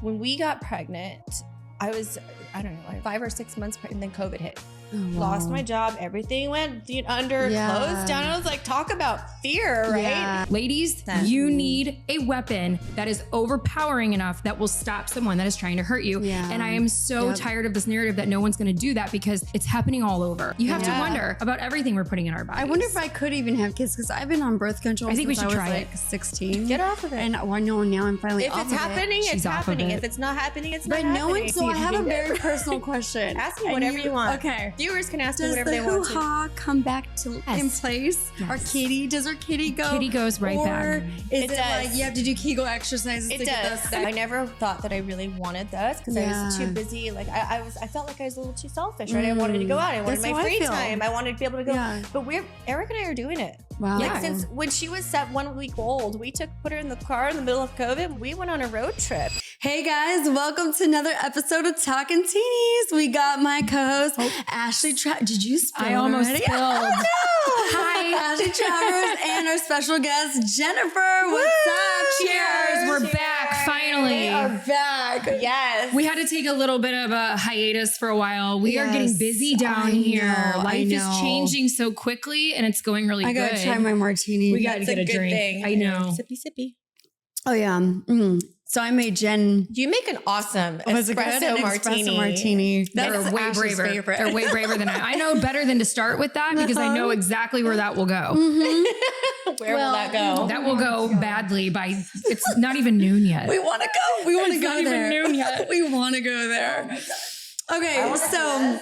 when we got pregnant, I was, I don't know, like 5 or 6 months pregnant, and then COVID hit. Oh, wow. Lost my job. Everything went under, closed down. I was like, talk about fear, right? Yeah. Ladies, you need a weapon that is overpowering enough that will stop someone that is trying to hurt you. Yeah. And I am so tired of this narrative that no one's going to do that because it's happening all over. You have to wonder about everything we're putting in our bodies. I wonder if I could even have kids because I've been on birth control I think we since should I was try like it. 16. Get off of it. And I know now I'm finally If off it's of happening, it. it's She's off of happening. it. If it's not happening, it's not But happening. no one, so I have a very personal question. Ask me And whatever you want. Okay. Viewers can ask me Does whatever the they want to. hoo-ha come back to in Yes. place? Yes. Our kitty, does our kitty go? Kitty goes right or back. Is It it does. like you have to do Kegel exercises It to get does. those? I never thought that I really wanted this because I was Yeah. too busy. Like I felt like I was a little too selfish, right? I wanted to go out. I wanted That's my how I free feel. time. I wanted to be able to go. Yeah. But Eric and I are doing it. Wow. Like since when she was 1 week old, we put her in the car in the middle of COVID. We went on a road trip. Hey guys, welcome to another episode of Talking Teenies. We got my co-host Ashley. Did you spill? I almost already? spilled. Hi, Ashley Travers and our special guest Jennifer. What's up? Cheers. We're back finally. We are back. Yes. We had to take a little bit of a hiatus for a while. We are getting Yes, busy down I here. know, I Life is know. changing so quickly and it's going really I good. gotta try my martini. We got to That's get a a good drink. thing. I know. Sippy, sippy. Oh yeah. So I made Jen. You make an awesome Was it good? espresso An martini. Espresso martini. They're That's way Ashley's braver. favorite. They're way braver than I know better than to start with that because I know exactly where that will go. Where will that go? That will go badly by it's not even noon yet. We want to go. We want to It's go not even there. noon yet. We want to go there. Okay, so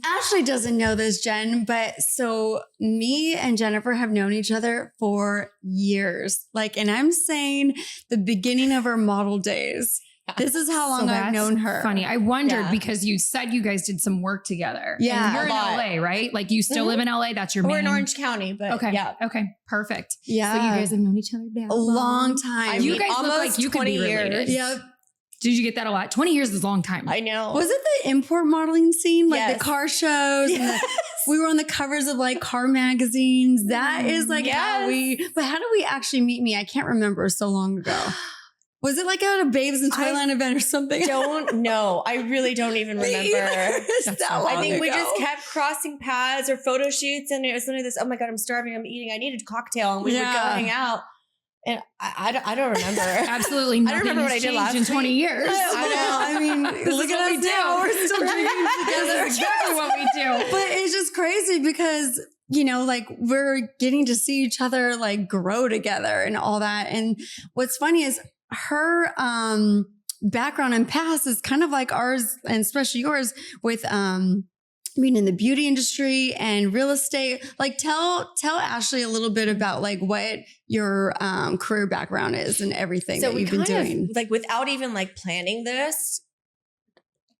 Ashley doesn't know this, Jen, but so me and Jennifer have known each other for years. Like, and I'm saying the beginning of our model days. This is how long So I've that's known her. Funny. I wondered Yeah. because you said you guys did some work together. Yeah, And you're a in lot. LA, right? Like you still live in LA. That's your We're main. in Orange County, but Okay. yeah. Okay. Perfect. Yeah. So you guys have known each other that A long time. I You mean, guys look almost like you could 20 be related. years. Yep. Did you get that a lot? 20 years is a long time. I know. Was it the import modeling scene? Like Yes. the car shows? And Yes. we were on the covers of like car magazines. That is like how Yes. but how did we actually meet me? I can't remember so long ago. Was it like at a Babes in Toyland event or something? Don't know. I really don't even Me remember. either. It's That's that so long I think we ago. just kept crossing paths or photo shoots, and it was one of this. Oh my god, I'm starving. I'm eating. I need a cocktail, and we would go Yeah. hang out. And I don't remember. Absolutely I nothing don't remember what has I did changed last in 20 week. years. I know. I mean, look at us now. We're still drinking together. That's exactly what we do. But it's just crazy because, you know, like we're getting to see each other like grow together and all that. And what's funny is her background and past is kind of like ours, and especially yours with being in the beauty industry and real estate. Like tell Ashley a little bit about like what your career background is and everything that you've been doing. like without even like planning this,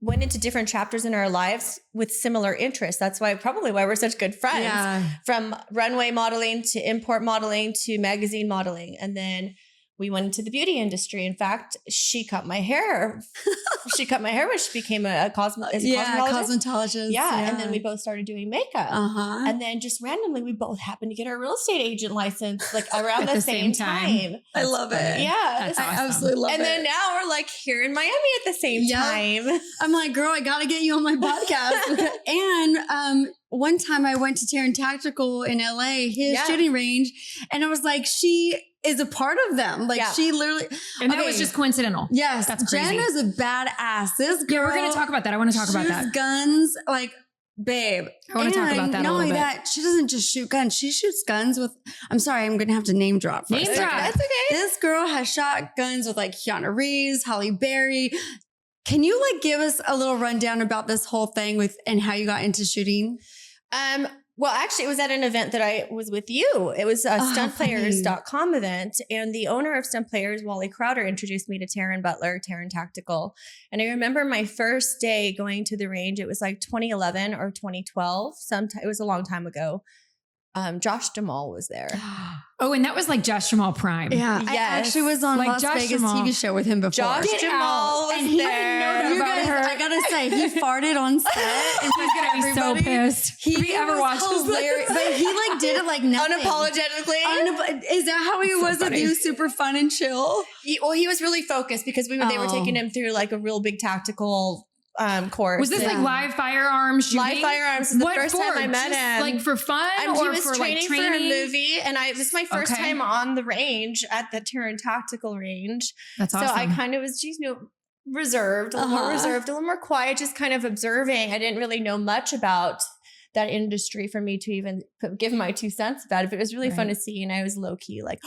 went into different chapters in our lives with similar interests. That's probably why we're such good friends. Yeah. From runway modeling to import modeling to magazine modeling. And then we went into the beauty industry. In fact, she cut my hair. She cut my hair when she became a cosmetologist. Cosmetologist. Yeah. And then we both started doing makeup. Uh-huh. And then just randomly, we both happened to get our real estate agent license like around At the same time. I love it. funny. Yeah. That's I awesome. absolutely love And it. then now we're like here in Miami at the same Yep. time. I'm like, girl, I got to get you on my podcast. And one time I went to Taryn Tactical in LA, his Yeah. shooting range, and I was like, she is a part of them. Like Yeah. she literally, And that Okay. was just coincidental. yes, That's Jen crazy. is a badass. This girl, Yeah, we're going to talk about that. I want to talk about shoots that. guns, like, babe. I want to talk about that not a little only bit. that, she doesn't just shoot guns. She shoots guns with, I'm sorry, I'm going to have to name drop. For a Name second. drop. That's okay. This girl has shot guns with like Keanu Reeves, Halle Berry. Can you like give us a little rundown about this whole thing with and how you got into shooting? Well, actually, it was at an event that I was with you. It was a stuntplayers.com event. And the owner of Stunt Players, Wally Crowder, introduced me to Taryn Butler, Taryn Tactical. And I remember my first day going to the range. It was like 2011 or 2012. It was a long time ago. Josh Duhamel was there. Oh, and that was like Josh Jamal Prime. Yeah, I Yes. actually was on Like Las Josh Vegas Jamal. TV show with him before. Josh Get Jamal out. was And he- there. I didn't know that You about guys, her. I gotta say, he farted on set. And He's gonna be so everybody. pissed. He If he ever was watches hilarious, but he like did it like nothing. Unapologetically. Is that how he So was with funny. you? Super fun and chill. He was really focused because they were Oh. taking him through like a real big tactical course. Was this Yeah. like live firearms shooting? Live firearms is the What first for? time I met Just, him. like for fun And or he was for training, like for a training? movie, and this is my first Okay. time on the range at the Terran Tactical Range. That's awesome. So I kind of was just, reserved, a little more reserved, a little more quiet, just kind of observing. I didn't really know much about that industry for me to even give my 2 cents about it. But it was really fun to see, and I was low key like,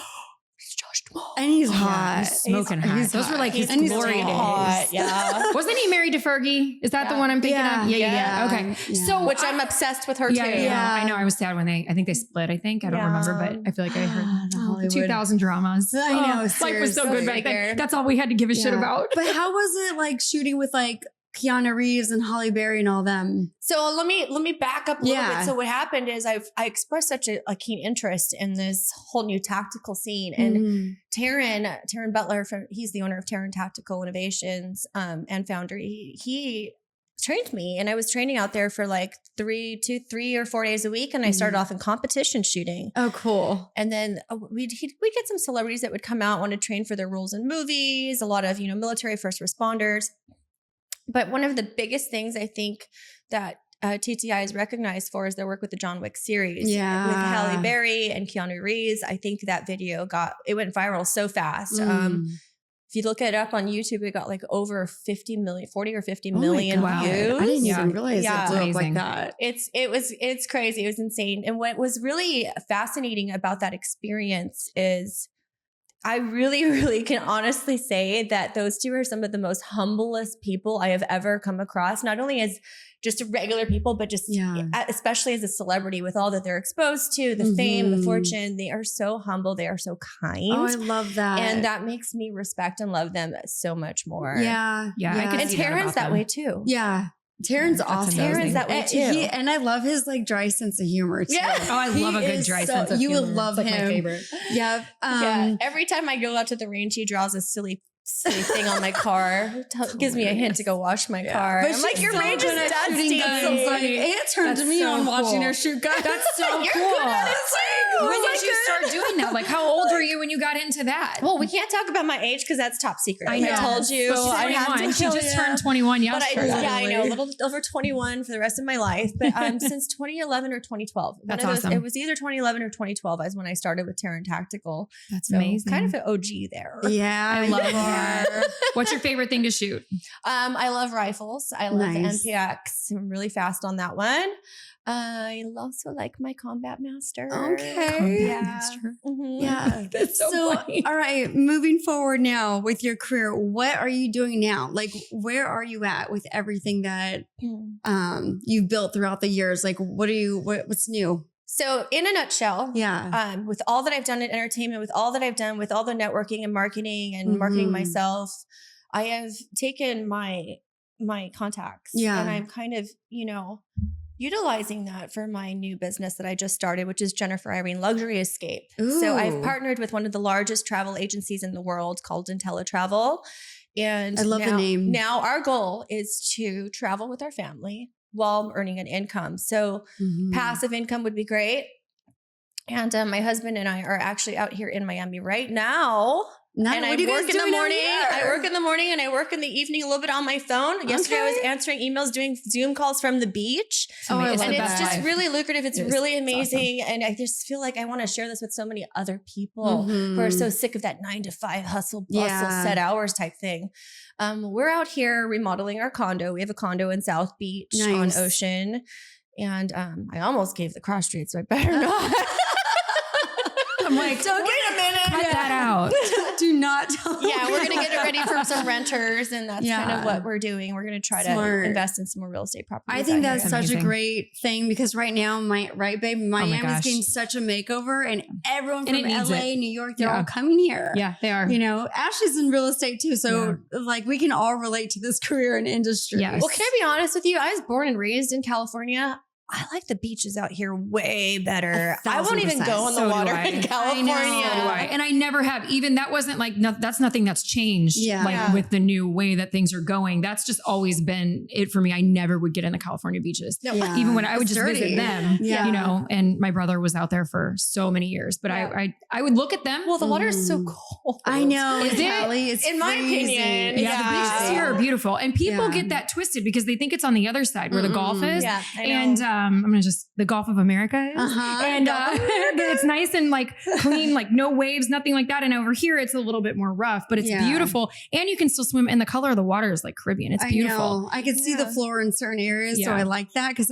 it's Josh Duhamel. And he's Yeah, hot. he's smoking hot. He's Those hot. were like his And he's glory days. hot, yeah. Wasn't he married to Fergie? Is that the Yeah. one I'm thinking Yeah. of? Yeah. Yeah. Okay. Yeah. So Which I'm obsessed with her yeah, too. yeah, Yeah. I know. I was sad when I think they split. I don't Yeah. remember, but I feel like I heard The the Hollywood. 2000 dramas. I know, Life was so seriously. good back then. That's all we had to give a shit Yeah. about. But how was it like shooting with like Keanu Reeves and Halle Berry and all them? So let me back up a little Yeah. bit. So what happened is I expressed such a keen interest in this whole new tactical scene, and Taryn Butler, he's the owner of Taryn Tactical Innovations and founder. He trained me, and I was training out there for like 3 or 4 days a week, and I started off in competition shooting. Oh, cool. And then we'd get some celebrities that would come out, want to train for their roles in movies, a lot of military first responders. But one of the biggest things I think that TTI is recognized for is their work with the John Wick series. Yeah. With Halle Berry and Keanu Reeves. I think that video went viral so fast. If you look it up on YouTube, it got like over 40 or 50 million God. views. I didn't Yeah. even realize Yeah. it blew up like Amazing. that. It's crazy. It was insane. And what was really fascinating about that experience is I really, really can honestly say that those two are some of the most humblest people I have ever come across, not only as just regular people, but just especially as a celebrity with all that they're exposed to, the fame, the fortune. They are so humble. They are so kind. Oh, I love that. And that makes me respect and love them so much more. Yeah. Yeah, I can And see that Taryn's about that them. way too. Yeah. Taryn's That's awesome. amazing. Taryn's that way too. And I love his like dry sense of humor too. Yeah. Oh, I love a good dry sense of You humor. would love It's like him. my favorite. Yeah. Yeah. Every time I go out to the range, he draws a silly thing on my car. Gives me a hint to go wash my car. But I'm like, she's your so range good is at shooting guns. dusty. Like, it turned That's me so on watching cool. her shoot guns. That's so You're cool. good at it too. When Oh my did you start doing that? Like, how old were you when you got into that? Well, we can't talk about my age because that's top secret. I know. I told you. But she's I have 21. to She tell just you. turned 21 But yesterday. I know, a little over 21 for the rest of my life. But since 2011 or 2012. That's One of those- awesome. It was either 2011 or 2012 is when I started with Terran Tactical. That's So amazing. kind of an OG there. Yeah. I love you that. are. What's your favorite thing to shoot? I love rifles. I love Nice. NPX. I'm really fast on that one. I also like my Combat Master. Okay. Yeah. Mhm. Yeah. That's so funny. All right, moving forward now with your career, what are you doing now? Like, where are you at with everything that you've built throughout the years? Like, what's new? So, in a nutshell, Yeah. with all that I've done in entertainment, with all that I've done, with all the networking and marketing myself, I have taken my contacts, Yeah. and I'm kind of utilizing that for my new business that I just started, which is Jennifer Irene Luxury Escape. So I've Ooh. partnered with one of the largest travel agencies in the world called IntelliTravel. And I love the name. Now our goal is to travel with our family while earning an income. So Mhm. passive income would be great. And my husband and I are actually out here in Miami right now. Now, And what I are you guys work in the doing out morning. here? I work in the morning and I work in the evening a little bit on my phone. Yesterday I was Okay. answering emails, doing Zoom calls from the beach. Oh, I love And that. it's just really lucrative. It's It is. really It's amazing. And I just feel like I want to share this with so many other people who are Mhm. so sick of that 9 to 5 hustle, bustle, Yeah. set hours type thing. We're out here remodeling our condo. We have a condo in South Beach Nice. on Ocean. And I almost gave the cross street, so I better not. I'm like, Don't wait a minute. cut that out. Do not tell Yeah, me we're going to get it that. ready for some renters, and that's kind Yeah. of what we're doing. We're going to try Smart. to invest in some more real estate properties. I think out that's here. such a Amazing. great thing because right now, Miami's gosh. getting such a makeover, and everyone And from it needs LA, it. New York, they're Yeah. all coming here. Yeah, they are. You know, Ashley's in real estate too, so like we can all relate to this career and industry. Yes. Well, can I be honest with you? I was born and raised in California. I like the beaches out here way better. I won't even 1,000%. go in the So do water I. in California. So do I. And I never have. Even that wasn't like, that's nothing that's changed with the new way that things are going. That's just always been it for me. I never would get in the California beaches. No, Even when I would just visit them, you know, and my brother was out there for so many years, but I would look at them. Well, the water is so cold. I know. Is it? Kelly, it's In my crazy. opinion. Yeah, the beaches here are beautiful. And people get that twisted because they think it's on the other side where the Gulf is. Yeah, I know. And I'm going to just, the Gulf of America is. And it's nice and like clean, like no waves, nothing like that. And over here, it's a little bit more rough, but it's beautiful. And you can still swim. And the color of the water is like Caribbean. It's beautiful. I can see the floor in certain areas. So I like that because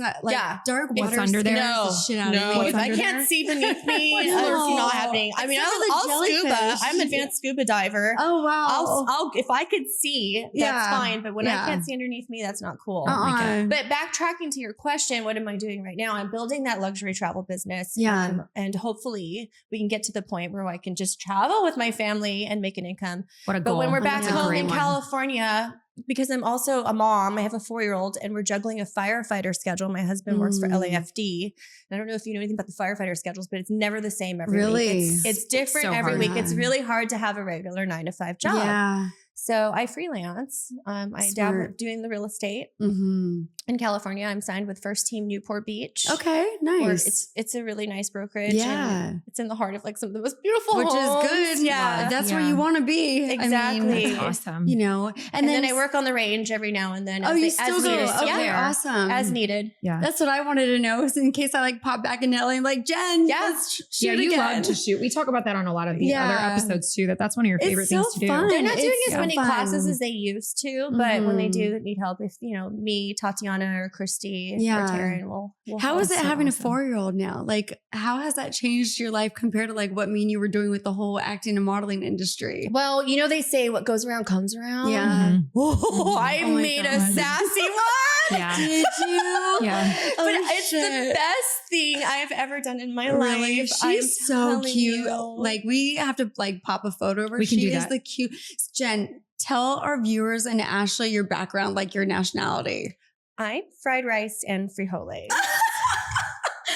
dark water It's under there. the shit out of me. If I can't see beneath me, it's not happening. I mean, I'll scuba. I'm an advanced scuba diver. Oh, wow. I'll if I could see, that's fine. But when I can't see underneath me, that's not cool. But backtracking to your question, what am I doing right now? I'm building that luxury travel business. And hopefully we can get to the point where I can just travel with my family and make an income. What a goal. But when we're back That's a home great in one. California, because I'm also a mom, I have a 4-year-old and we're juggling a firefighter schedule. My husband works for LAFD. And I don't know if you know anything about the firefighter schedules, but it's never the same every week. It's different so every hard. week. It's really hard to have a regular 9-to-5 job. Yeah. So I freelance. I dabble doing the real estate in California. I'm signed with First Team Newport Beach. Okay, nice. It's a really nice brokerage. Yeah. And it's in the heart of like some of the most beautiful Which homes. is good. Yeah. That's where you want to be. Exactly. I mean, That's awesome. you know, And then I work on the range every now and then. Oh, you still go? needed. Okay, awesome. As needed. Yeah. That's what I wanted to know. So in case I like pop back into LA, I'm like, Jen, let's shoot you again. love to shoot. We talk about that on a lot of the other episodes too, that's one of your favorite It's things so to do. fun. They're not doing It's as so many fun. classes as they used to, but when they do need help, if me, Tatiana, or Christy, or Taryn will How is it having awesome. a 4-year-old now? Like, how has that changed your life compared to like what me and you were doing with the whole acting and modeling industry? Well, they say what goes around comes around. Yeah. Oh, I Oh my made a God. sassy one. Yeah. Did you? Yeah. But it's the best thing I've ever done in my Really? life. She's so telling cute. you. Like, we have to like pop a photo of her. We can She do is that. the cute. Jen, tell our viewers and Ashley your background, like your nationality. I'm fried rice and frijoles.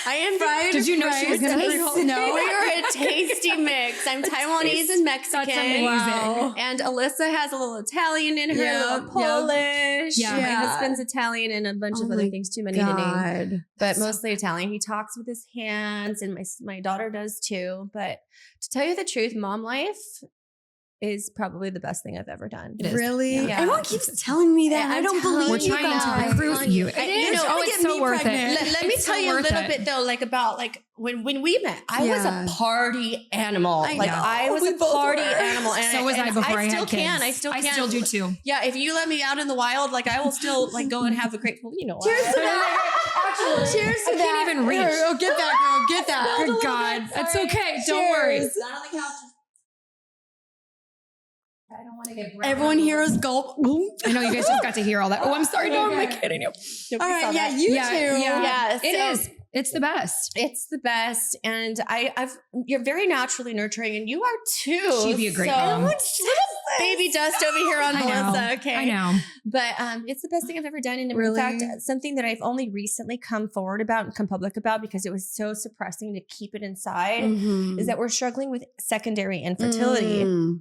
I am Fried Did you know she was rice gonna and frijoles? frijoles. No, we are a tasty mix. I'm Taiwanese and Mexican. That's amazing. Wow. And Alyssa has a little Italian in her, a little Yep, Polish. Yeah. My Yeah. husband's Italian and a bunch Oh of other my things, too many to name. God. But mostly Italian. He talks with his hands, and my daughter does too. But to tell you the truth, mom life is probably the best thing I've ever done. It is. Really? Yeah. Everyone keeps telling me that. And I I'm don't telling believe We're you trying guys. to prove you. It I- is. you know, Oh, get it's so me worth pregnant. it. Let me It's tell so you a worth little it. bit though, like about like when we met, I was Yeah. a party animal. I Like know. I was We a both party were. animal. And So was I before I still had kids. can. I still can. I still do too. Yeah, if you let me out in the wild, like I will still like go and have a great, Cheers to that. Cheers to I that. can't even reach. Here, oh, get that, girl. Get that. Good God. That's okay. Don't worry. Cheers. Not on the couch. I don't want to get Everyone here is gulp. Ooh. I know you guys just got to hear all that. Oh, I'm sorry. No, I'm Okay. not kidding you. All right, yeah, you Yeah, too. yeah. Yeah, It so- is. It's the best. It's the best, and you're very naturally nurturing, and you are too. She'd be a great so, mom. little baby dust over here on I know. Melissa. Okay, I know. but it's the best thing I've ever done, and Really? in fact, something that I've only recently come forward about and come public about because it was so suppressing to keep it inside. Mhm. Is that we're struggling with secondary infertility. Mm.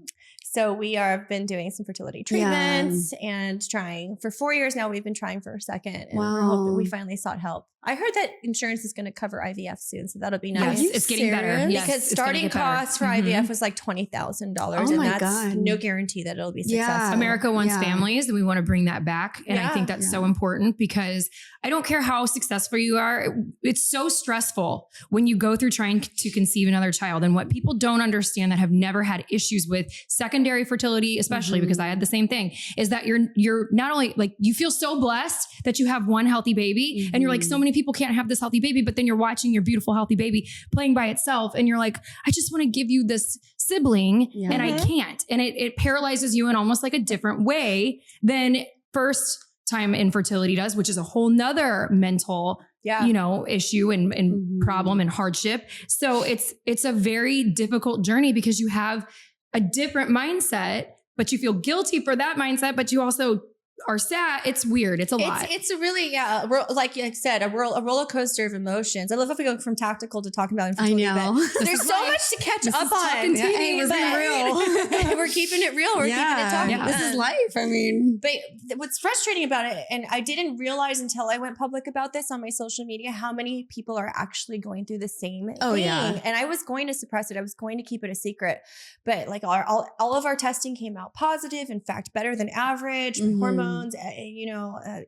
So we have been doing some fertility treatments and trying for 4 years now. We've been trying for a second, and we're hoping we finally sought help. I heard that insurance is going to cover IVF soon, so that'll be nice. Yes, it's getting better. serious? Yes, Because it's gonna starting get better. costs for Mhm. IVF was like $20,000, Oh and my that's God. no guarantee that it'll be Yeah. successful. America wants Yeah. families, and we want to bring that back. And I Yeah. think that's Yeah. so important because I don't care how successful you are. It's so stressful when you go through trying to conceive another child. And what people don't understand that have never had issues with secondary fertility, especially because I had the same thing, is that you're not only like you feel so blessed that you have one healthy baby, and you're like, so many people can't have this healthy baby, but then you're watching your beautiful healthy baby playing by itself, and you're like, I just want to give you this sibling, Yeah. and I can't. And it paralyzes you in almost like a different way than first time infertility does, which is a whole nother mental, Yeah. issue and Mhm. problem and hardship. So it's a very difficult journey because you have a different mindset, but you feel guilty for that mindset, but you also are sad. It's weird. It's a lot. It's a really, like I said, a roller coaster of emotions. I love if we go from tactical to talking about infertility. I know. But there's so much to catch up on. Yeah, hey, we're being real. We're keeping it real. We're keeping it talking. Yeah. This is life. I mean. But what's frustrating about it, and I didn't realize until I went public about this on my social media, how many people are actually going through the same thing. Yeah. And I was going to suppress it. I was going to keep it a secret. But like all of our testing came out positive. In fact, better than average. Hormones,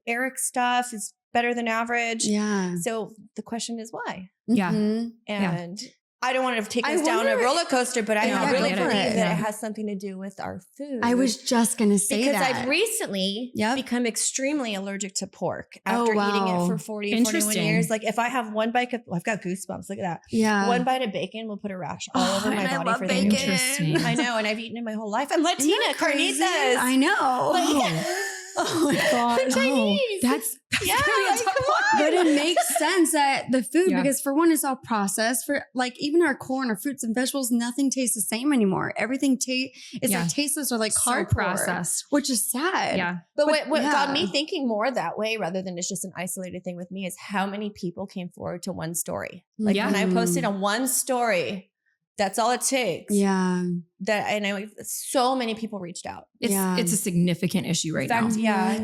Eric's stuff is better than average. Yeah. So the question is why? Yeah. And I don't want to take us down a roller coaster, but I really believe that it has something to do with our food. I was just going to say because that. I've recently become extremely allergic to pork after eating it for 41 years. Like if I have one bite of, I've got goosebumps. Look at that. Yeah. One bite of bacon will put a rash all over my body for the Interesting. I know. And I've eaten it my whole life. I'm Latina, carnitas. I know. Oh my God. I'm Chinese. That's yeah, but it makes sense that the food, because for one, it's all processed. For like even our corn, our fruits and vegetables, nothing tastes the same anymore. Everything is like tasteless or like cardboard, processed, which is sad. Yeah. But what got me thinking more that way, rather than it's just an isolated thing with me, is how many people came forward to one story. Like when I posted on one story, that's all it takes. Yeah. So many people reached out. It's a significant issue right now. Yeah.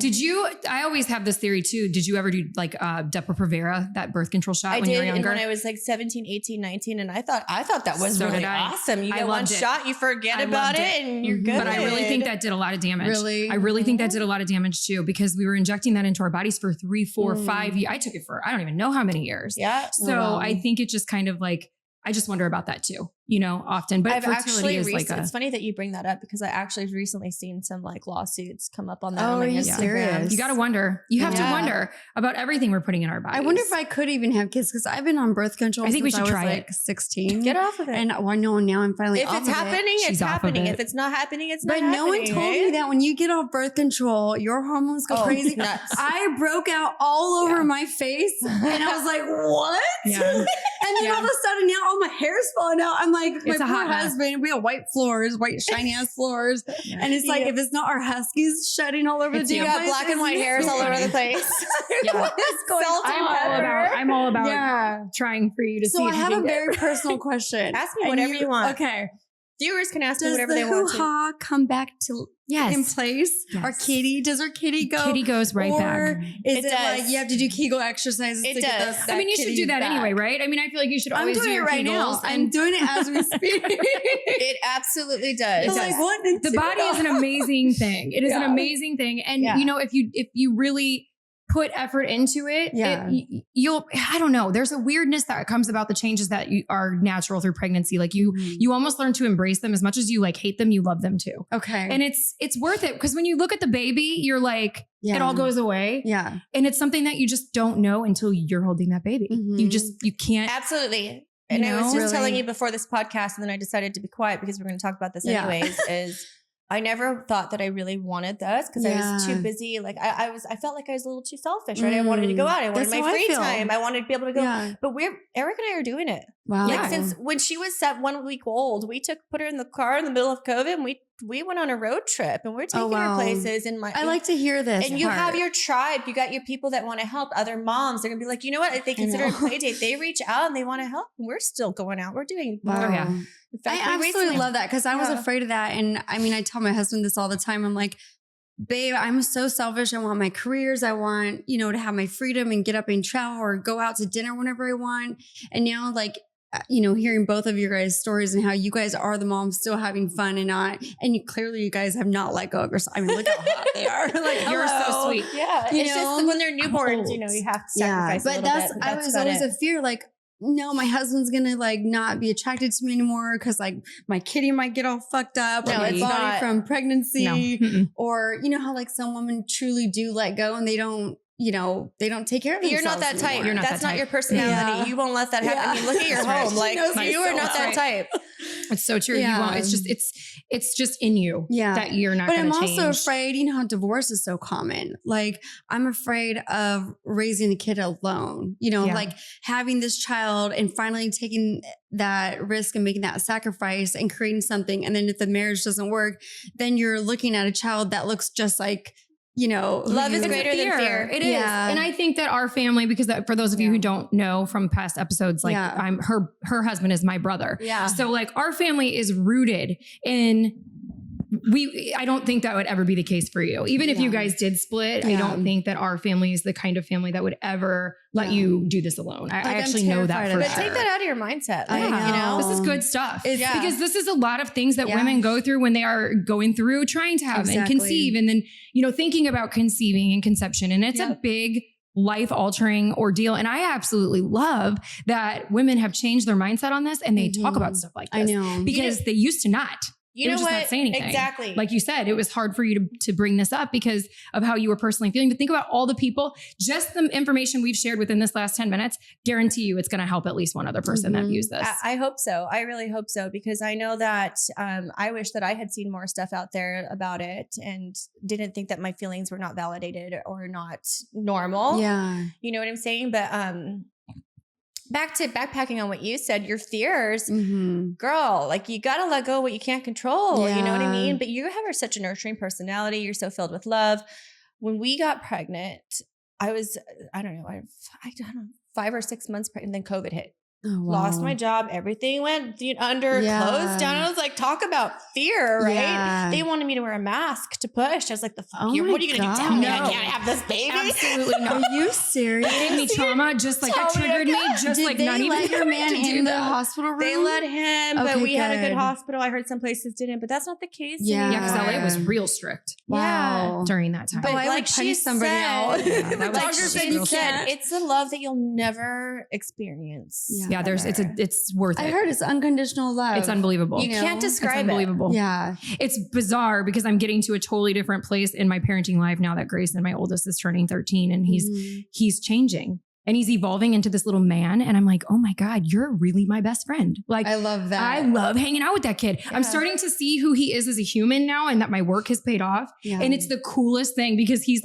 I always have this theory too. Did you ever do like Depo-Provera, that birth control shot when you were younger? When I was like 17, 18, 19. And I thought that was really awesome. You get one shot, you forget about it and you're good. But I really think that did a lot of damage. Really? I really think that did a lot of damage too, because we were injecting that into our bodies for 3, 4, 5 years. I took it for, I don't even know how many years. Yeah. So I think it just kind of like, I just wonder about that too, often. But it's funny that you bring that up because I actually have recently seen some like lawsuits come up on that. Oh, are you serious? You got to wonder. You have to wonder about everything we're putting in our bodies. I wonder if I could even have kids because I've been on birth control. I think we should try it. 16. Get off of it. And I know now I'm finally off of it. If it's happening, it's happening. If it's not happening, it's not happening. But no one told me that when you get off birth control, your hormones go crazy. Nuts. I broke out all over my face and I was like, what? Yeah. And then all of a sudden now all my hair's falling out. I'm like, my poor husband, we have white floors, white shiny ass floors. And it's like, if it's not our huskies shedding all over the damn place. You got black and white hairs all over the place. What is going on? I'm all about trying for you to see. So I have a very personal question. Ask me whatever you want. Okay. Viewers can ask me whatever they want to. Does the hoo-ha come back to in place? Yes. Does our kitty go? Kitty goes right back. Or is it like you have to do Kegel exercises to get those? I mean, you should do that anyway, right? I mean, I feel like you should always do your right now. I'm doing it as we speak. It absolutely does. Like, what? The body is an amazing thing. It is an amazing thing. And if you really put effort into it, I don't know. There's a weirdness that comes about the changes that are natural through pregnancy. Like you almost learn to embrace them as much as you like hate them, you love them too. Okay. And it's worth it because when you look at the baby, you're like, it all goes away. Yeah. And it's something that you just don't know until you're holding that baby. You can't. Absolutely. And I was just telling you before this podcast, and then I decided to be quiet because we're going to talk about this anyways, is I never thought that I really wanted this because I was too busy. Like I felt like I was a little too selfish, right? I wanted to go out. I wanted my free time. I wanted to be able to go. Yeah. But Eric and I are doing it. Wow. Like since when she was 1 week old, we put her in the car in the middle of COVID and we went on a road trip and we're taking her places. And I like to hear this. And you have your tribe. You got your people that want to help, other moms. They're gonna be like, you know what? If they consider a play date, they reach out and they want to help. And we're still going out. We're doing. Wow. Oh, yeah. In fact, I absolutely love that because I was afraid of that. And I mean, I tell my husband this all the time. I'm like, babe, I'm so selfish. I want my careers. I want, to have my freedom and get up and travel or go out to dinner whenever I want. And now hearing both of your guys' stories and how you guys are the moms still having fun and clearly you guys have not let go of yourself. I mean, look how hot they are. Like, you're so sweet. Yeah. It's just when they're newborns, you have to sacrifice a little bit. But I was always a fear, like, no, my husband's gonna not be attracted to me anymore because my kitty might get all fucked up or my body from pregnancy or how some women truly do let go and they don't take care of themselves. You're not that type. You're not That's that not your personality. Yeah. You won't let that happen. I mean, look at your home. Like you are not that type. It's so true. You won't. It's just in you that you're not going to change. But I'm also afraid, how divorce is so common. Like I'm afraid of raising a kid alone, like having this child and finally taking that risk and making that sacrifice and creating something. And then if the marriage doesn't work, then you're looking at a child that looks just like Love is greater than fear. It is. And I think that our family, because for those of you who don't know from past episodes, like her husband is my brother. Yeah. So like our family is rooted in, I don't think that would ever be the case for you. Even if you guys did split, I don't think that our family is the kind of family that would ever let you do this alone. I actually know that for But sure. take that out of your mindset. Like, This is good stuff. Because this is a lot of things that women go through when they are going through trying to have and conceive. And then, thinking about conceiving and conception. And it's a big life altering ordeal. And I absolutely love that women have changed their mindset on this and they talk about stuff like this. I know. Because they used to not. You know just what? Not say anything. Exactly. Like you said, it was hard for you to bring this up because of how you were personally feeling. But think about all the people, just the information we've shared within this last 10 minutes, guarantee you it's going to help at least one other person that views this. I hope so. I really hope so, because I know that I wish that I had seen more stuff out there about it and didn't think that my feelings were not validated or not normal. Yeah. You know what I'm saying? But back to backpacking on what you said, your fears, girl, like you got to let go of what you can't control. You know what I mean? But you have such a nurturing personality. You're so filled with love. When we got pregnant, I was, I don't know, 5 or 6 months pregnant, then COVID hit. Oh, wow. Lost my job. Everything went under, closed down. I was like, talk about fear, right? Yeah. They wanted me to wear a mask to push. I was like, the fuck Oh you? my What are you going to do? Tell me I No. can't have this baby? Absolutely not. Are you serious? It gave me trauma, just like that triggered me, just Did like they not even let your man to do in the that. hospital room? They let him, but Okay, we had a good good. hospital. I heard some places didn't, but that's not the case. Yeah. Yeah, because LA anymore. was real strict Wow. during that time. But I would like punch she somebody said, out. Yeah, that was like just she real said, strict. it's a love that you'll never experience. Yeah. It's worth it. I heard it's unconditional love. It's unbelievable. You can't It's describe it. unbelievable. Yeah. It's bizarre because I'm getting to a totally different place in my parenting life now that Grayson, my oldest, is turning 13 and he's changing and he's evolving into this little man. And I'm like, oh my God, you're really my best friend. Like, I love that. I love hanging out with that kid. Yeah. I'm starting to see who he is as a human now and that my work has paid off. Yeah. And it's the coolest thing because he's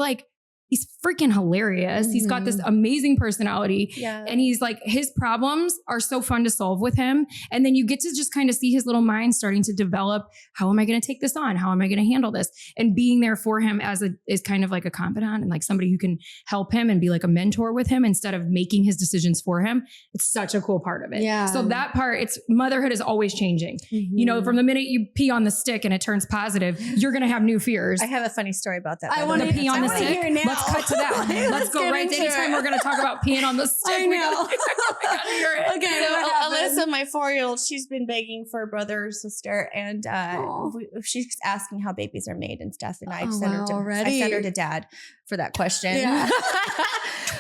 freaking hilarious. He's got this amazing personality. Yeah. And he's like, his problems are so fun to solve with him. And then you get to just kind of see his little mind starting to develop. How am I going to take this on? How am I going to handle this? And being there for him is kind of like a confidant and like somebody who can help him and be like a mentor with him instead of making his decisions for him. It's such a cool part of it. Yeah. So that part, motherhood is always changing. You know, from the minute you pee on the stick and it turns positive, you're going to have new fears. I have a funny story about that. I want The pee on the stick. Let's cut to that. Let's go right to anytime we're going to talk about peeing on the stick. I know. We gotta hear it. Okay. So what happened? Alyssa, my 4-year-old, she's been begging for a brother or sister, and she's asking how babies are made and stuff. And I sent her to dad for that question. Yeah.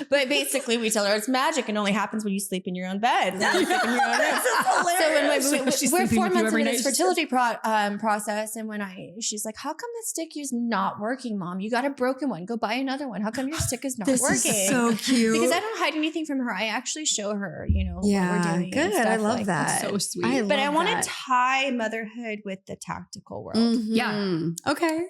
But basically, we tell her it's magic and only happens when you sleep in your own bed. When you sleep in your own room. So She's we're sleeping 4 with you months every into night. this fertility process, and she's like, "How come the stick is not working, Mom? You got a broken one. Go buy another one. How come your stick is not This working?" is so cute. Because I don't hide anything from her. I actually show her, what we're doing. Good. And stuff I love like that. So sweet. But I want to to tie motherhood with the tactical world. Yeah. Okay.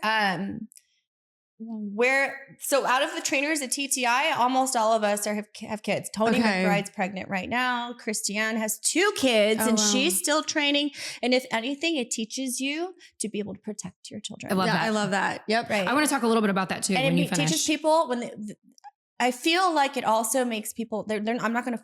So out of the trainers at TTI, almost all of us have kids. Tony McBride's pregnant right now. Christiane has 2 kids and she's still training. And if anything, it teaches you to be able to protect your children. I love that. I love that. Yep. Right. I want to talk a little bit about that too And when you it finish. teaches people I feel like it also makes people. I'm not gonna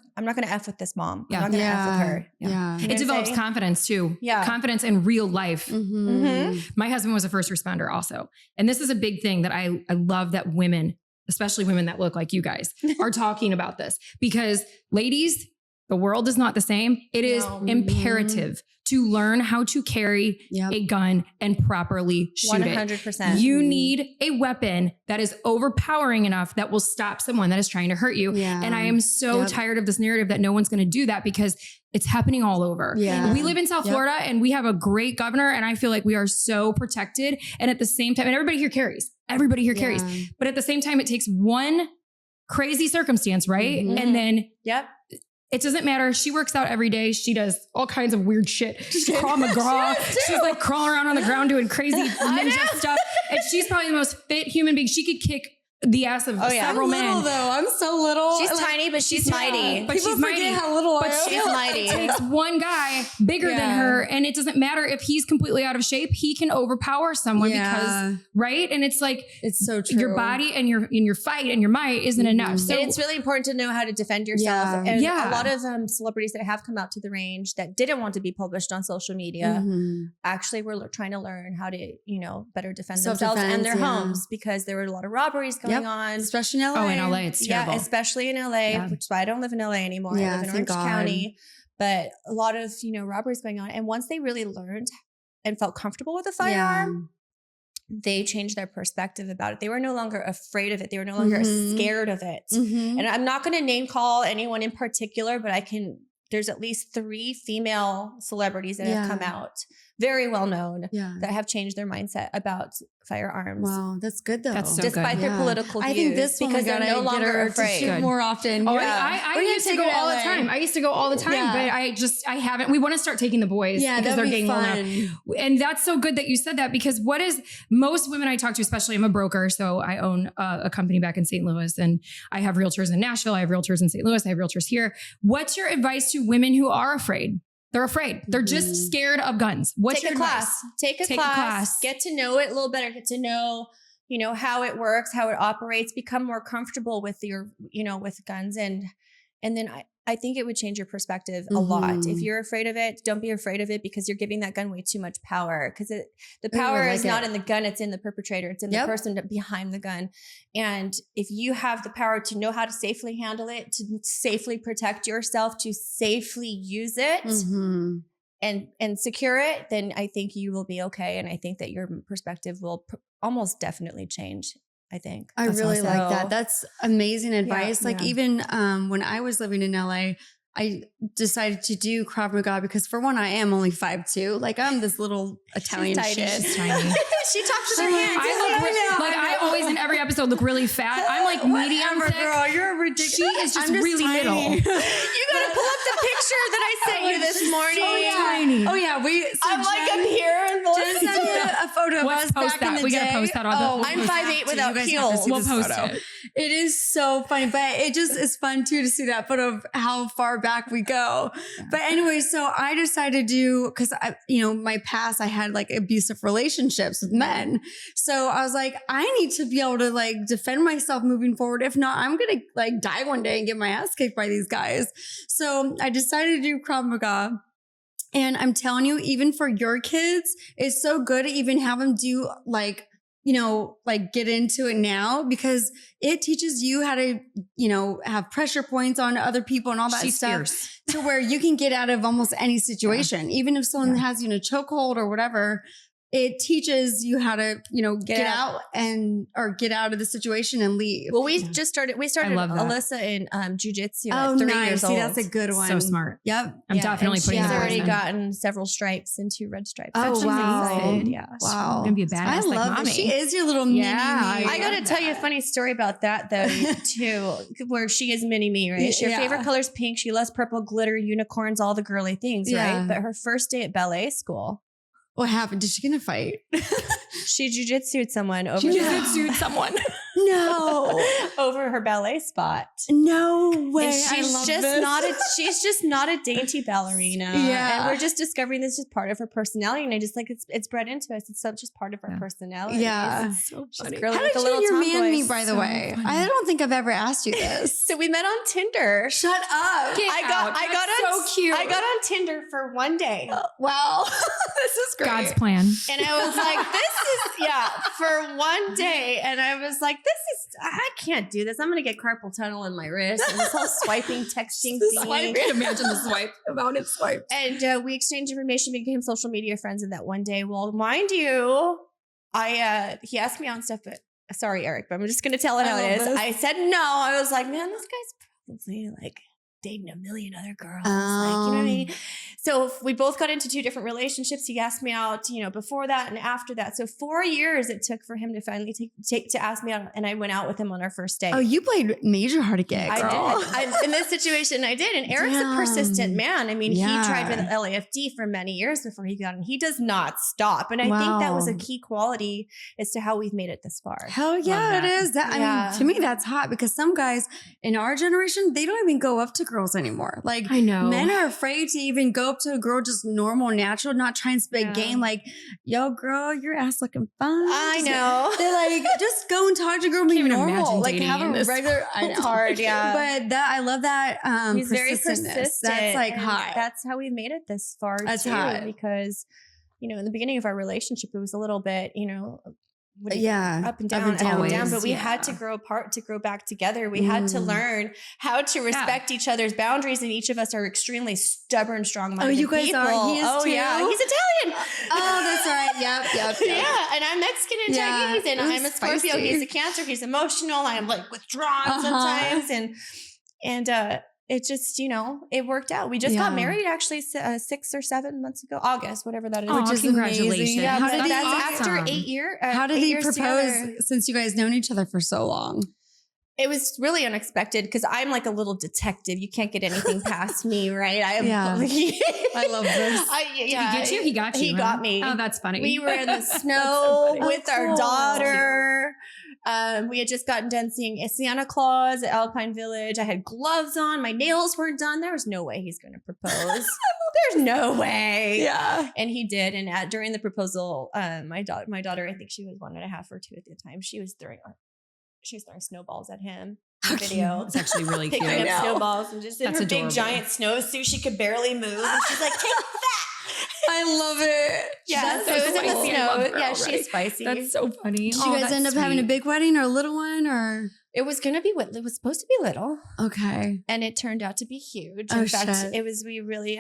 f with this mom. Yeah. I'm not gonna f with her. Yeah. You know It develops confidence too. Yeah. Confidence in real life. Mm-hmm. My husband was a first responder also. And this is a big thing that I love that women, especially women that look like you guys, are talking about this. Because ladies, the world is not the same. It is imperative to learn how to carry a gun and properly shoot 100%. it. You need a weapon that is overpowering enough that will stop someone that is trying to hurt you. Yeah. And I am so tired of this narrative that no one's going to do that because it's happening all over. Yeah. We live in South Florida and we have a great governor and I feel like we are so protected. And at the same time, and everybody here carries. But at the same time, it takes one crazy circumstance, right? Mm-hmm. And then Yep. it doesn't matter. She works out every day. She does all kinds of weird shit. She's Krav Maga. She's like crawling around on the ground doing crazy ninja stuff. And she's probably the most fit human being. She could kick the ass of several I'm little, men. though. I'm so little. She's tiny, but she's mighty. But People she's mighty. forget how little I But am. she's mighty. It takes one guy bigger than her, and it doesn't matter if he's completely out of shape. He can overpower someone because, right? And it's like it's so true. your body and your fight and your might isn't enough. So and it's really important to know how to defend yourself. Yeah. And Yeah. a lot of celebrities that have come out to the range that didn't want to be published on social media actually were trying to learn how to, better defend themselves and their homes, because there were a lot of robberies going on. Especially in LA. oh, in LA, it's terrible. Yeah, especially in LA, which is why I don't live in LA anymore. I live in Orange County. But a lot of, robberies going on. And once they really learned and felt comfortable with a firearm, they changed their perspective about it. They were no longer afraid of it. They were no longer scared of it. And I'm not going to name call anyone in particular, but there's at least 3 female celebrities that have come out, very well known, that have changed their mindset about firearms. Wow, that's good though. That's so despite good. their political views. I think this because they're no longer afraid. shoot more often. Oh, I used to go all the time. I used to go all the time, but I haven't. We want to start taking the boys because they're getting old enough. And that's so good that you said that, because what is most women I talk to, especially I'm a broker, so I own a company back in St. Louis, and I have realtors in Nashville, I have realtors in St. Louis, I have realtors here. What's your advice to women who are afraid? They're afraid. They're just scared of guns. What's your advice? Take a class. Get to know it a little better. Get to know, how it works, how it operates. Become more comfortable with with guns, and then I think it would change your perspective a lot. If you're afraid of it, don't be afraid of it, because you're giving that gun way too much power. Because the power is not in the gun; it's in the perpetrator. It's in the person behind the gun. And if you have the power to know how to safely handle it, to safely protect yourself, to safely use it, and secure it, then I think you will be okay. And I think that your perspective will almost definitely change. I think. I really like awesome. that. That's amazing advice. Yeah. Even when I was living in LA, I decided to do Krav Maga because, for one, I am only 5'2". Like, I'm this little Italian shit. She's tiny. She talks with her hands. I always in every episode look really fat. I'm like medium thick. Girl, you're ridiculous. She is just really tiny. little. You gotta pull up the picture that I sent you this morning. Tiny. Oh yeah, I'm like up here and Jen sent me a photo of us back in the We day. gotta post that on the. I'm 5'8" without heels. We'll post it. It is so funny, but it just is fun too to see that photo of how far back we go. But anyway, so I decided to do, because my past, I had like abusive relationships with men. So I was like, I need to be able to like defend myself moving forward. If not, I'm gonna like die one day and get my ass kicked by these guys. So I decided to do Krav Maga. And I'm telling you, even for your kids, it's so good to even have them do like get into it now, because it teaches you how to, have pressure points on other people and all that stuff Fierce. to where you can get out of almost any situation. Even if someone has you in a chokehold or whatever, it teaches you how to, get out or get out of the situation and leave. Well, we started Alyssa in jujitsu at 3 years old. See, that's a good one. So smart. Yep. I'm definitely putting she's that already in. gotten several stripes and 2 red stripes. Oh, She's wow. excited. Yeah. Wow. I'm gonna be a badass I like love mommy. it. She is your little mini me. I got to tell you a funny story about that though, too, where she is mini me, right? Her favorite color is pink. She loves purple, glitter, unicorns, all the girly things, right? But her first day at ballet school, what happened? Did she get in a fight? she jujitsu'd someone over No. over her ballet spot. No way. And she's just not a dainty ballerina. Yeah. And we're just discovering this is part of her personality. And I just like it's bred into us. It's just part of her personality. Yeah. It's so funny. How did you and your man meet, by the way? funny. I don't think I've ever asked you this. So we met on Tinder. Shut up. I got on Tinder for one day. Wow. This is great. God's plan. And I was like, for one day. And I was like, I can't do this. I'm going to get carpal tunnel in my wrist and this whole swiping, texting thing. Imagine the swipe. Amount of swipes. And we exchanged information, became social media friends in that one day. Well, mind you, he asked me on stuff, but sorry, Eric, but I'm just going to tell it how it is. I said no. I was like, man, this guy's probably like dating a million other girls. Like, you know what I mean? So So we both got into 2 different relationships. He asked me out, before that and after that. So 4 years it took for him to finally to ask me out, and I went out with him on our first date. Oh, you played major hard to get. I did. In this situation, I did. And Eric's a persistent man. I mean, he tried with LAFD for many years before he got in. He does not stop. And I think that was a key quality as to how we've made it this far. Hell yeah, it is. I mean, to me, that's hot because some guys in our generation, they don't even go up to girls anymore. Like, I know. Men are afraid to even go up to a girl just normal, natural, not try and spit game like, yo, girl, your ass looking fine. I know. They're like, just go and talk to a girl, be normal. Like, have a regular, I know. Hard, yeah. But I love that. He's very persistent. That's like hot. That's how we've made it this far that's too. Hot. Because, in the beginning of our relationship, it was a little bit, up and down, but we had to grow apart to grow back together. We had to learn how to respect each other's boundaries, and each of us are extremely stubborn, strong-minded people. Oh, you guys are? He is too? Yeah, he's Italian. Oh, that's right. Yep. Yeah, and I'm Mexican and Chinese, and I'm a Scorpio. Spicy. He's a Cancer. He's emotional. I'm like withdrawn sometimes, and it just, it worked out. We just got married actually 6 or 7 months ago, August, whatever that is. Which is congratulations. amazing. Yeah, How did that's awesome. after 8 years. How did he propose together. since you guys known each other for so long? It was really unexpected because I'm like a little detective. You can't get anything past me, right? I love this. Did he get you? He got you. He got me. Oh, that's funny. We were in the snow so with our daughter. We had just gotten done seeing Santa Claus at Alpine Village. I had gloves on. My nails weren't done. There was no way he's going to propose. There's no way. Yeah. And he did. And during the proposal, my daughter, I think she was 1.5 or 2 at the time. She was throwing snowballs at him. Video. It's actually really cute. Picking up snowballs and just in That's her adorable. big giant snowsuit. She could barely move. And she's like, take that. I love it. Yeah, so it was in the snow. Yeah, she's spicy. That's so funny. Did you guys end up having a big wedding or a little one or? It was going to be what it was supposed to be little. Okay. And it turned out to be huge. Oh, in fact, shit. we really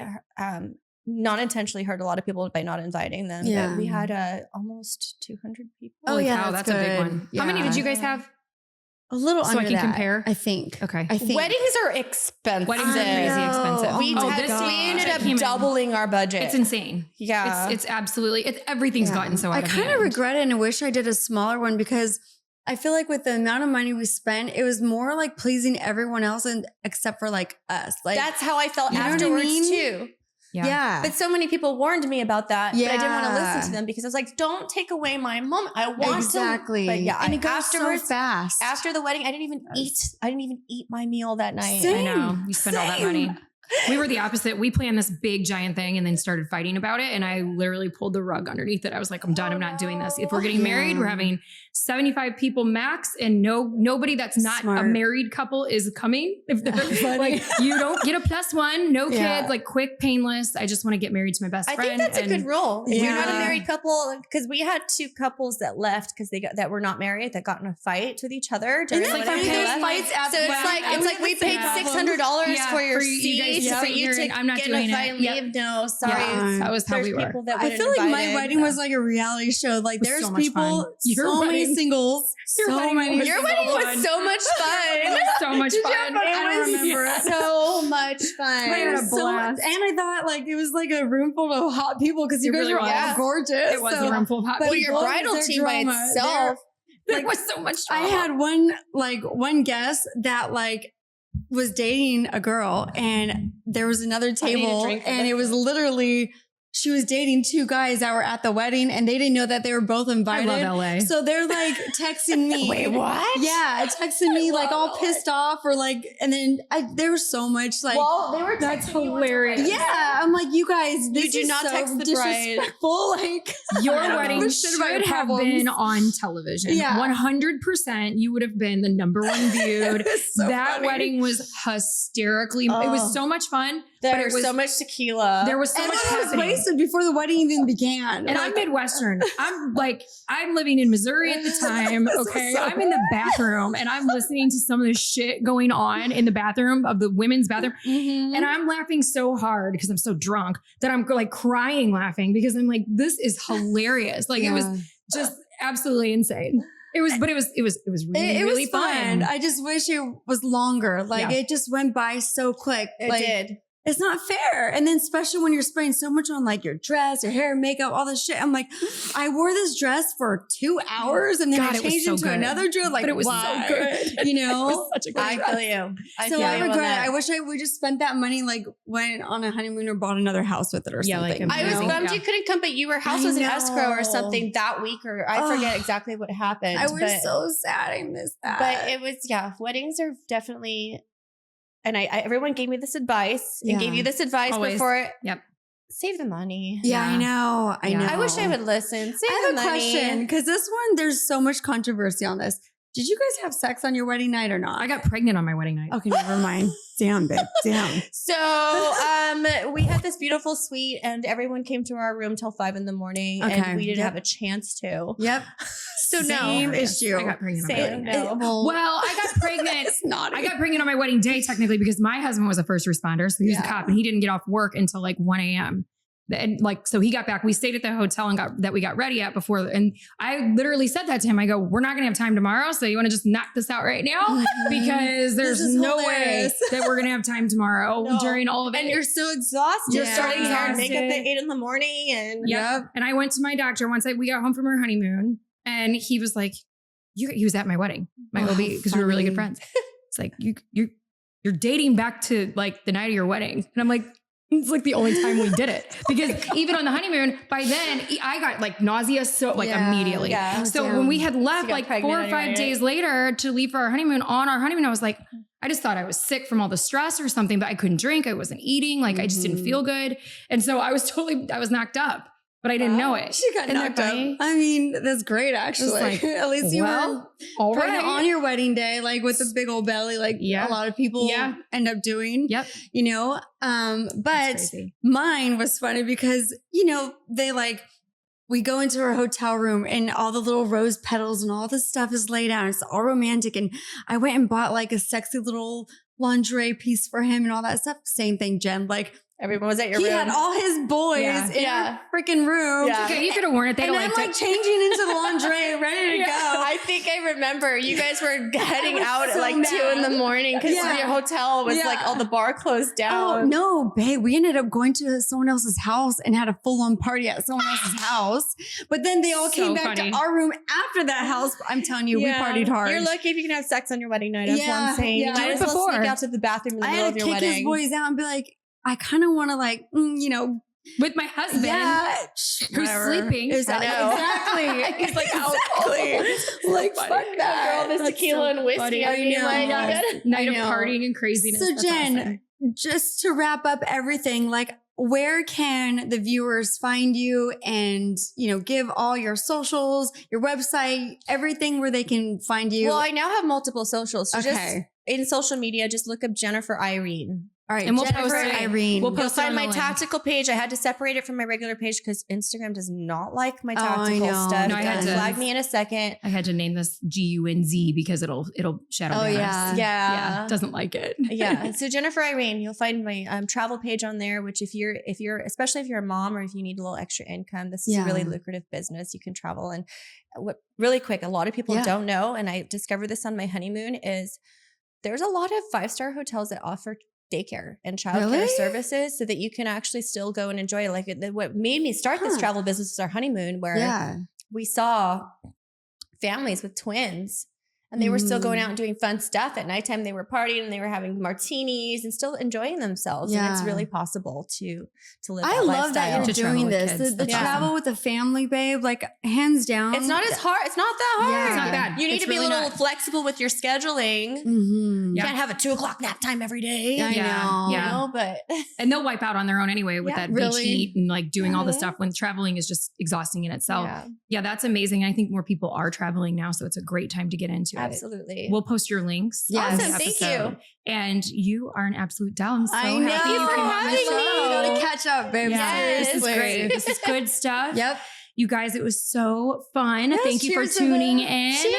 not intentionally hurt a lot of people by not inviting them. Yeah. But we had almost 200 people. Oh, yeah, wow, that's a big one. Yeah. How many did you guys have? A little So under I can that, compare? I think. Okay. I think. Weddings are expensive. Weddings are crazy expensive. We Oh, ended up doubling our budget. It's insane. Yeah. It's absolutely, everything's gotten so out I of kind hand. of regret it and wish I did a smaller one because I feel like with the amount of money we spent, it was more like pleasing everyone else and except for like us. Like that's how I felt you know what I afterwards mean? too. Yeah. But so many people warned me about that. But I didn't want to Yeah. listen to them because I was like, don't take away my moment. I want exactly. to. But yeah, and it goes afterwards, so fast. after the wedding, I didn't even eat my meal that night. Same. I know. You spend all that money. We were the opposite. We planned this big giant thing and then started fighting about it. And I literally pulled the rug underneath it. I was like, I'm done. I'm not doing this. If we're getting married, we're having 75 people max and nobody that's not a married couple is coming. If they're like, you don't get a +1, no kids, like quick, painless. I just want to get married to my best friend. I think that's a good rule. If you're not a Yeah. married couple, because we had 2 couples that left because that were not married that got in a fight with each other. And during then the like wedding. there's fights at So it's like we paid $600 for your seat to for sit you here to and I'm not get in doing a fight it. and Yep. leave. No, sorry. Yeah. That was how There's we were. people that I wouldn't feel like my invite wedding was like a reality show. Like was there's so much people, fun. Your so many wedding- singles, your so wedding many. was Your so wedding fun. was so much fun. It was so much Did you fun. have fun? I don't remember it. So much fun. But it had was a so blast. much, and I thought like it was like a room full of hot people because you It guys really were was. all gorgeous. It was a room full of hot but Well, people. your both bridal their team by drama, itself. There was so much I drama. had one guest that like was dating a girl and there was another I need a table drink for and this. it was literally she was dating 2 guys that were at the wedding and they didn't know that they were both I invited. love LA. So they're like texting me. Wait, what? Yeah, texting me like all love pissed off or like, and then there was so much like, Well, they were That's texting you hilarious. yeah, I'm like, you guys, this do is not so text the bride. disrespectful. Like Your I don't wedding give a shit about your should have problems. been on television. Yeah. 100%. You would have been the #1 viewed. It's so that funny. wedding was hysterically. It Oh. was so much fun. There but it was was so much tequila. There was so and much then it was happening. wasted before the wedding even began. And I'm Midwestern. I'm living in Missouri at the time. This is Okay. so I'm in the bathroom and I'm listening to some of the shit going on in the bathroom of the women's bathroom. Mhm. And I'm laughing so hard because I'm so drunk that I'm like crying laughing because I'm like, this is hilarious. Like it was just absolutely insane. It was really fun. fun. I just wish it was longer. Like Yeah. it just went by so quick. It like, did. it's not fair. And then especially when you're spraying so much on like your dress, your hair, makeup, all this shit. I'm like, I wore this dress for 2 hours and then God, I it was changed so into good. another dress. Like, But it was why? so good. You know? Such a good I dress. feel you. So I regret it. that. I wish we just spent that money, like went on a honeymoon or bought another house with it or Yeah, like something. I was Amazing. bummed Yeah. you couldn't come, but your house I was in escrow or know. something that week, or I forget exactly what happened. I was but, so sad. I missed that. But it was, weddings are definitely, and I everyone gave me this advice and gave you this advice Always. before. Yep. Save the money. yeah, I know. I Yeah. know. I wish I would listen. Save I have the a money. question because this one, there's so much controversy on this. Did you guys have sex on your wedding night or not? I got pregnant on my wedding night. Okay, never mind. Damn, babe. Damn. So we had this beautiful suite and everyone came to our room till 5 a.m. Okay. and we didn't Yep. have a chance to. Yep. So Same no. issue. I got pregnant on my Same. wedding night. No. Well, I got pregnant. It's not. I got pregnant on my wedding day technically because my husband was a first responder, so he was a Yeah. cop, and he didn't get off work until like 1 a.m. And like, so he got back. We stayed at the hotel and we got ready at before. And I literally said that to him. I go, we're not going to have time tomorrow. So you want to just knock this out right now? Because there's This is no hilarious. way that we're going to have time tomorrow No. during all of it. And you're so exhausted. You're so starting hair and makeup exhausted. at 8 a.m. and Yep. And I went to my doctor once we got home from our honeymoon, and he was like, he was at my wedding, my Oh, OB, because we were really good funny. friends. It's like, you're dating back to like the night of your wedding. And I'm like, it's like the only time we did it, because even on the honeymoon, by then I got like nausea. So like Yeah. immediately. Yeah. So Damn. when we had left got like pregnant 4 or on 5 your days later to leave for our honeymoon, I was like, I just thought I was sick from all the stress or something, but I couldn't drink. I wasn't eating. Like I just didn't Mhm. feel good. And so I was knocked up, but I didn't know it. She got Isn't that knocked up. funny? I mean, that's great, actually. like, At least you were all pregnant right. on your wedding day, like with a big old belly, like Yeah. a lot of people Yeah. end up doing. Yep. You know, That's but crazy. mine was funny because, you know, we go into our hotel room and all the little rose petals and all this stuff is laid out. It's all romantic. And I went and bought like a sexy little lingerie piece for him and all that stuff. Same thing, Jen. Like everyone was at your he room. had all his boys Yeah. in Yeah. our freaking room. Yeah. Okay, you could have worn it. They And don't I'm like like changing into the lingerie, ready to Yeah. go. I think I remember you guys were heading was out at so like 2 mad. a.m. because Yeah. your hotel was Yeah. like all the bar closed Oh down. no, babe. We ended up going to someone else's house and had a full-on party at someone else's house. But then they all So came back funny. to our room after that house. I'm telling you, Yeah. we partied hard. You're lucky if you can have sex on your wedding night. That's what Yeah, I'm saying. yeah. You might Do it as well before. sneak out to the bathroom in the I middle had of to your kick his wedding. boys out and be like, I kind of want to like, you know, with my husband. yeah, Who's whatever. sleeping. Exactly. I know. Exactly. He's like, exactly. Like, funny. fuck that. Girl, this That's tequila so and whiskey. funny. I mean, I know. like, you Yes. gotta- Night I of know. partying and craziness. So That's Jen, awesome. just to wrap up everything, like where can the viewers find you and, you know, give all your socials, your website, everything where they can find you? Well, I now have multiple socials. So just Okay. in social media, just look up Jennifer Irene. All right. And we'll Jennifer, post it. Irene. We'll You'll post it find on my the link. tactical page. I had to separate it from my regular page because Instagram does not like my Oh, I tactical know. stuff. No, I It's had gonna to- flag me in a second. I had to name this GUNZ because it'll shadow Oh, ban yeah. us. Yeah. Yeah. Doesn't like it. Yeah. So Jennifer Irene, you'll find my travel page on there, which if you're, especially if you're a mom or if you need a little extra income, this is a really Yeah. lucrative business. You can travel. And what really quick, a lot of people Yeah. don't know, and I discovered this on my honeymoon, is there's a lot of 5-star hotels that offer daycare and childcare Really? services so that you can actually still go and enjoy it. Like what made me start this Huh. travel business was our honeymoon, where Yeah. we saw families with twins and they were still going Mm. out and doing fun stuff. At nighttime, they were partying and they were having martinis and still enjoying themselves. And it's Yeah. really possible to live I that love that lifestyle. you're To travel doing with this. kids. The That's travel awesome. with the family, babe, like hands down. It's not as hard. It's not that hard. Yeah. It's not bad. You need It's to be really a little not. flexible with your scheduling. Mhm. You Yeah. can't have a 2:00 nap time every day. I Yeah. know. You Yeah. know, but And they'll wipe out on their own anyway with Yeah. that Really? beach heat and like doing all the Mhm. stuff when traveling is just exhausting in itself. yeah, Yeah, that's amazing. I think more people are traveling now, so it's a great time to get into it. absolutely. We'll post your links. Yes. on the Awesome. Thank episode. And you are an absolute doll. I'm so I know. happy you for came on the having me. show. You gotta catch up, babe. Yeah, this is Seriously. great. This is good stuff. Yep. You guys, it was so fun. Yes, Thank you for cheers to tuning that. in. Cheers.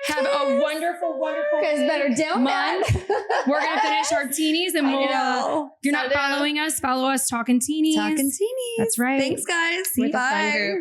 Have a wonderful, wonderful You guys better down month. that. We're gonna finish our teenies and I we'll. know. If you're not Sound out. following us, follow us. Talking Teenies. Talking teenies. That's right. Thanks, guys. With a fun Bye. group.